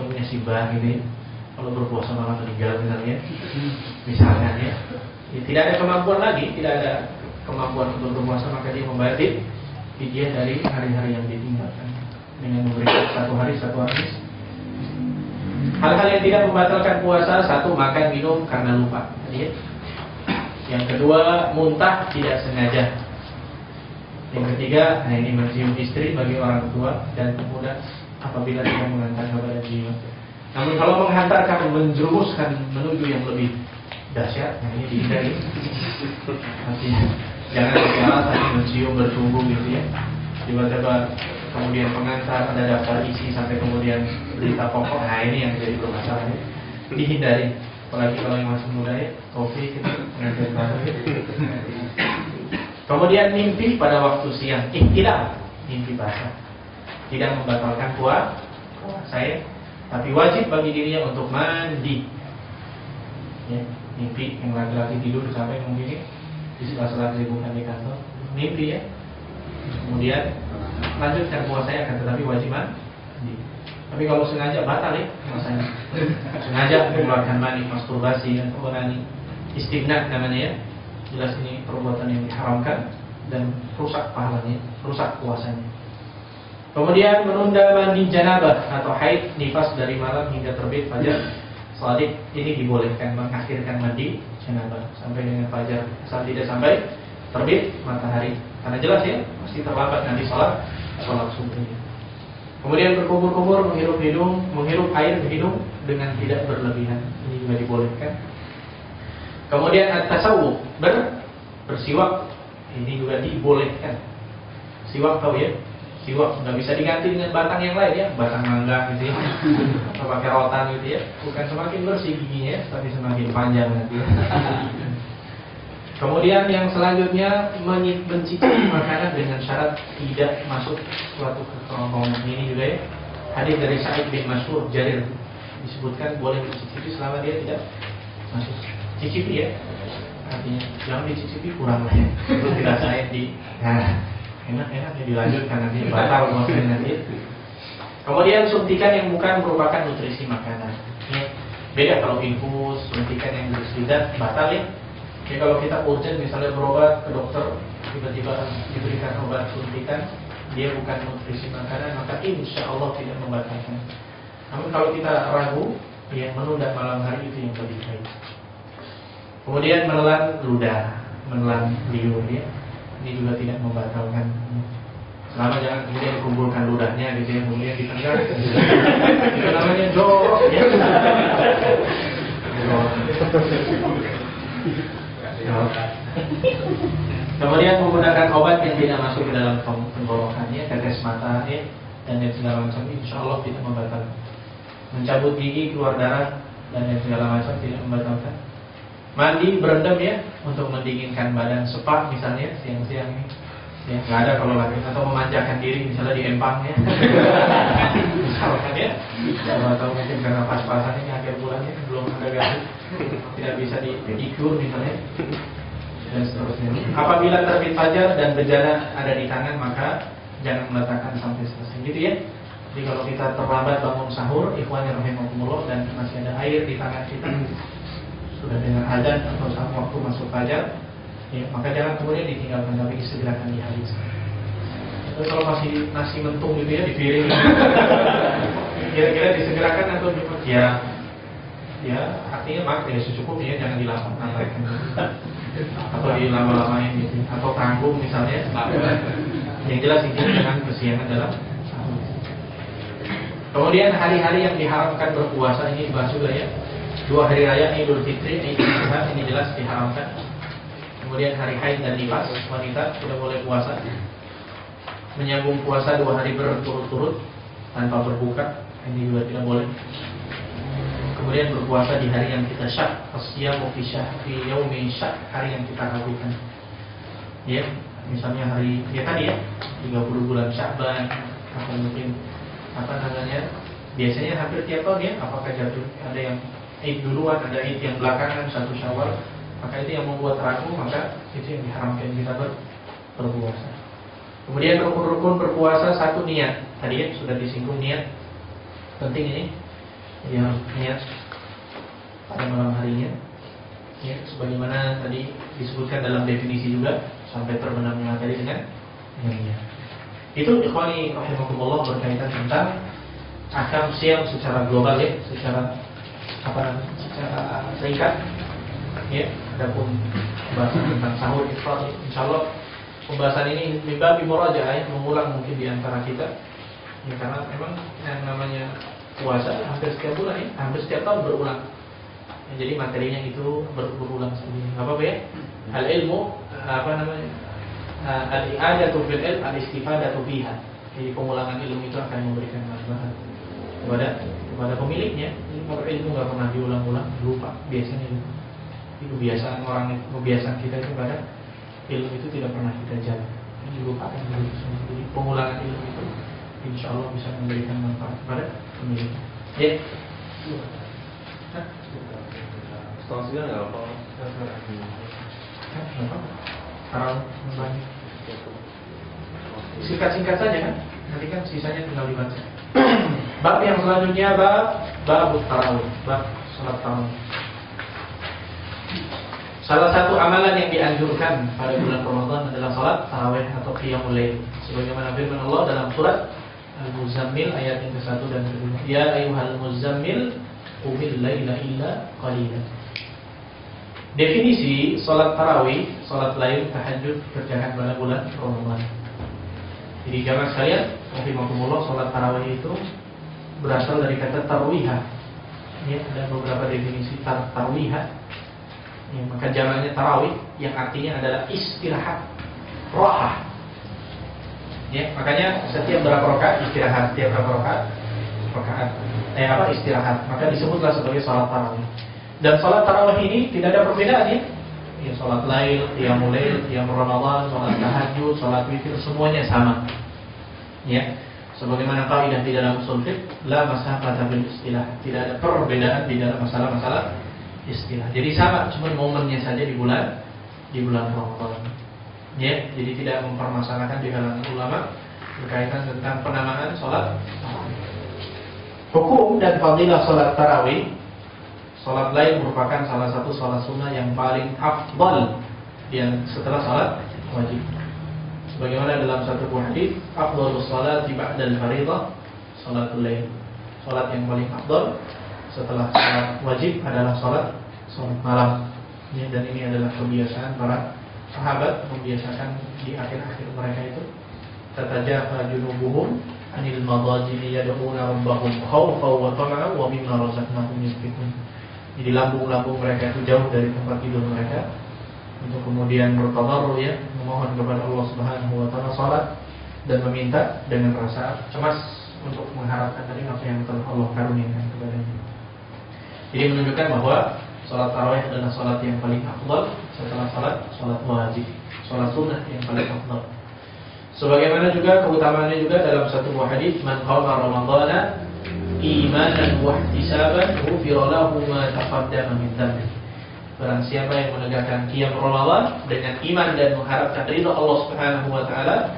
punya simbah gitu ya. Kalau berpuasa malah meninggal misalnya ya. Tidak ada kemampuan lagi, tidak ada kemampuan untuk berpuasa, maka dia membayar fidyah dari hari-hari yang ditinggalkan dengan memberikan satu hari. Hal-hal yang tidak membatalkan puasa: satu, makan minum karena lupa ya. Yang kedua, muntah tidak sengaja. Yang ketiga, ini mencium istri bagi orang tua dan pemuda apabila tidak mengantar kepada jiwa. Namun kalau menghantarkan, menjerumuskan menuju yang lebih dahsyat, ini dihindari. Artinya jangan pakai alasan mencium bertumbuh gitu ya. Tiba-tiba kemudian pengantar ada daftar isi sampai kemudian berita pokok. Nah ini yang jadi permasalahan. Dihindari. Apalagi kalau yang masih muda ya, kopi gitu, pengantar baru. Kemudian mimpi pada waktu siang, ihtilam, mimpi basah, tidak membatalkan puasa ya, tapi wajib bagi dirinya untuk mandi. Ya, mimpi yang laki-laki tidur sampai mungkin di sela-sela kesibukan di kantor, mimpi ya. Kemudian lanjutkan puasanya, akan tetapi wajib mandi. Tapi kalau sengaja batal ya puasanya. Sengaja mengeluarkan mani, masturbasi atau onani, istimna namanya ya. Jelas ini perbuatan yang diharamkan dan rusak pahalanya, rusak puasanya. Kemudian menunda mandi janabah atau haid nifas dari malam hingga terbit fajar shadiq, ini dibolehkan mengakhirkan mandi janabah sampai dengan fajar, asal tidak sampai terbit matahari. Karena jelas ya, pasti terlambat nanti sholat subuh. Kemudian berkumur-kumur, menghirup air ke hidung dengan tidak berlebihan, ini juga dibolehkan. Kemudian at-tasawwuk, bersiwak, ini juga dibolehkan. Siwak tahu ya? Siwak nggak bisa diganti dengan batang yang lain ya, batang mangga gitu ya, atau pakai rotan gitu ya. Bukan semakin bersih giginya, tapi semakin panjang nanti. Kemudian yang selanjutnya mencicipi makanan dengan syarat tidak masuk suatu kerongkongan, ini juga ya. Hadis dari Sa'id bin Mansur Jarir disebutkan boleh dicicipi selama dia tidak masuk. Cicipi ya, artinya jangan dicicipi kurang lah ya. Tidak saya enak-enak ya dilanjutkan nanti batal puasanya nanti. Kemudian suntikan yang bukan merupakan nutrisi makanan. Ya, beda kalau infus, suntikan yang bersidat batal ya. Ya kalau kita urgent misalnya berobat ke dokter, tiba-tiba diberikan obat suntikan, dia bukan nutrisi makanan, maka insya Allah tidak membatalkan. Namun kalau kita ragu, ya menunda malam hari itu yang lebih baik. Kemudian menelan ludah, menelan liur ya, ini juga tidak membatalkan. Selama jangan kemudian kumpulkan ludahnya gitu ya, kemudian ditengah. Itu namanya jorok ya. Kemudian menggunakan obat yang tidak masuk ke dalam tenggorokannya, tetes mata ya, dan yang segala macam, insya Allah tidak membatalkan. Mencabut gigi, keluar darah, dan yang segala macam tidak membatalkan. Mandi berendam ya, untuk mendinginkan badan, spa misalnya siang-siang ini. Ya, nggak ada kalau lagi, atau memanjakan diri misalnya di empang ya. Misalkan ya, atau mungkin karena pas-pasan ini akhir bulannya belum ada gaji, tidak bisa diikur misalnya, dan seterusnya. Apabila terbit fajar dan bejana ada di tangan, maka jangan meletakkan sampai selesai gitu ya. Jadi kalau kita terlambat bangun sahur, ikhwan rahimakumullah, dan masih ada air di tangan kita, sudah dengan azan atau saat waktu masuk fajar, ya, maka jangan kemudian ditinggalkan, tapi disegerakan dihabiskan. Terus kalau masih nasi mentung gitu ya di piring, kira-kira disegerakan atau cepat? Ya artinya ya secukupnya, jangan dilama-lamakan atau dilama-lamain gitu, atau tanggung misalnya. Yang jelas ini jangan kesiangan dalam. Kemudian hari-hari yang diharamkan berpuasa ini dibahas juga ya. 2 hari raya Idul Fitri, Idul Adha, ini jelas diharamkan. Kemudian hari haid dan nifas, wanita tidak boleh puasa. Menyambung puasa 2 hari berturut-turut tanpa berbuka, ini juga tidak boleh. Kemudian berpuasa di hari yang kita syak, asyamu fi yaumi syak, hari yang kita ragukan. Ya, misalnya hari ya tadi ya, 30 bulan Sya'ban, atau mungkin apa namanya? Biasanya hampir tiap tahun ya, apakah jatuh ada yang Id duluan, ada Id yang belakangan, 1 Syawal, maka itu yang membuat ragu, maka itu yang diharamkan kita berpuasa. Kemudian rukun-rukun berpuasa, 1 niat. Tadi ya sudah disinggung niat, penting ini. Jadi harus niat pada malam harinya. Ya, sebagaimana tadi disebutkan dalam definisi juga sampai terbenamnya materi dengan niat. Itu ikhwani rahimakumullah berkaitan tentang akam siam secara global ya, secara singkat. Ya, adapun pembahasan tentang sahur iftar, insyaallah pembahasan ini mimba bimurajaah ya, mengulang mungkin di antara kita. Ya, karena memang yang namanya puasa hampir setiap bulan ya, hampir setiap tahun berulang. Ya, jadi materinya itu berulang sendiri. Enggak apa-apa ya. Al ilmu al-i'adatu fil ilm al-istifadatu fiha. Jadi pengulangan ilmu itu akan memberikan manfaat kepada pemiliknya. Jadi kalau ilmu enggak pernah diulang-ulang, lupa biasanya itu. Itu kebiasaan orang, kebiasaan kita itu pada ilmu itu tidak pernah kita jaga. Ini lupakan dulu semua. Jadi pengulangan ilmu itu insyaallah bisa memberikan manfaat kepada pemilik. Ya. Setengah 9 nggak apa? Tarawih membagi. Singkat-singkat saja kan. Nanti kan sisanya tinggal dibaca. Bab yang selanjutnya bab tarawih, bab salat tarawih. Salah satu amalan yang dianjurkan pada bulan Ramadan adalah salat tarawih atau qiyamul lail. Sebagaimana firman Allah dalam surat Al-Muzammil ayat yang ke-1 dan ke-2. Ya ayyuhal muzammil qumil laila illa qalilan. Definisi salat tarawih, salat lail, tahajud kerjakan pada bulan Ramadan. Jadi jamaah sekalian, rahimakumullah, salat tarawih itu berasal dari kata tarwihah. Ya, ada beberapa definisi tarwihah. Ya, maka jamaknya tarawih yang artinya adalah istirahat, rahah. Ya, makanya setiap berapa rakaat istirahat, setiap berapa rakaat istirahat, maka disebutlah sebagai salat tarawih. Dan salat tarawih ini tidak ada perbedaan ya. Ya, salat lail, qiyamul lail, qiyam Ramadan, salat tahajud, salat witir semuanya sama. Ya. Sebagaimana kaidah di dalam ushul fiqh, la masafata bil istilah. Tidak ada perbedaan di dalam masalah-masalah istilah. Jadi sama, cuma momennya saja di bulan Ramadan. Ya, jadi tidak mempermasalahkan di kalangan ulama berkaitan tentang penamaan salat tarawih. Hukum dan fadilah salat tarawih. Salat lain merupakan salah satu salat sunnah yang paling afdal yang setelah salat wajib. Sebagaimana dalam satu buah hadis, afdhalus salati ba'dal fardhah salatul lail. Salat yang paling afdal setelah salat wajib adalah salat malam. Ya, dan ini adalah kebiasaan para sahabat, membiasakan di akhir-akhir mereka itu tatajafa junubuhum anil madajini yad'una rabbahum khawfan wa tama'an wa mimma razaqnahum yunfiqun. Jadi lambung-lambung mereka itu jauh dari tempat tidur mereka untuk kemudian bertadarrur ya, memohon kepada Allah Subhanahu wa taala salat dan meminta dengan rasa cemas untuk mengharapkan dari apa yang telah Allah karuniakan kepadanya. Jadi menunjukkan bahwa salat tarawih adalah salat yang paling afdal setelah salat wajib, salat sunnah yang paling afdal. Sebagaimana juga keutamaannya juga dalam satu buah hadis, man qama ramadhana imanan wa ihtisaban ghufira lahu ma taqaddama min dhanbi. Barang siapa yang menegakkan qiyam Ramadan dengan iman dan mengharapkan ridha Allah Subhanahu wa taala,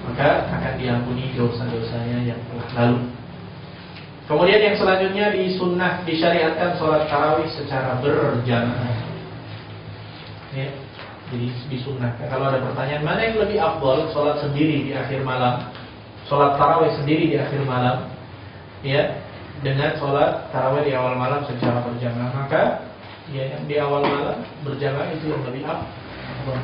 maka akan diampuni dosa-dosanya yang telah lalu. Kemudian yang selanjutnya disyariatkan salat tarawih secara berjamaah. Ya, jadi disunnahkan. Kalau ada pertanyaan mana yang lebih afdal, salat sendiri di akhir malam, salat tarawih sendiri di akhir malam, ya, dengan salat tarawih di awal malam secara berjamaah, maka ya yang di awal malam berjamaah itu yang lebih afdal.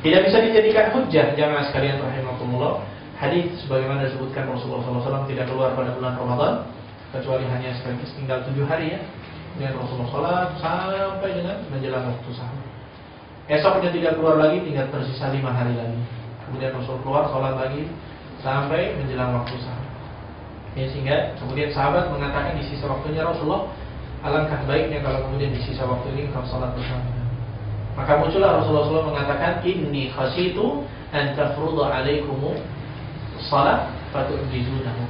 Tidak bisa dijadikan hujjah jamaah sekalian rahimakumullah. Hadis sebagaimana disebutkan Rasulullah SAW tidak keluar pada bulan Ramadan kecuali hanya sekaligus tinggal 7 hari ya. Kemudian Rasulullah SAW sampai dengan menjelang waktu sahur. Esoknya tidak keluar lagi, tinggal tersisa 5 hari lagi. Kemudian Rasul keluar sholat lagi sampai menjelang waktu sahur. Ya, sehingga kemudian sahabat mengatakan di sisa waktunya, Rasulullah, alangkah baiknya kalau kemudian di sisa waktu ini engkau sholat bersama. Maka muncullah Rasulullah SAW mengatakan, inni khasitu an tafruḍa alaikumu salat fatu'jizunahu.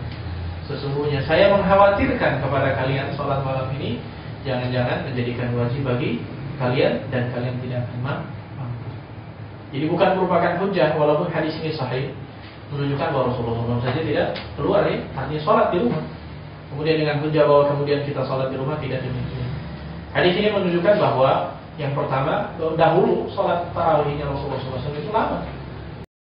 Sesungguhnya saya mengkhawatirkan kepada kalian salat malam ini jangan-jangan menjadikan wajib bagi kalian dan kalian tidak akan mampu. Jadi bukan merupakan hujjah, walaupun hadis ini sahih menunjukkan bahwa Rasulullah SAW saja tidak keluar ya, artinya sholat di rumah. Kemudian dengan hujah bahwa kemudian kita sholat di rumah, tidak demikian. Hadis ini menunjukkan bahwa yang pertama, dahulu sholat tarawihnya Rasulullah SAW itu lama.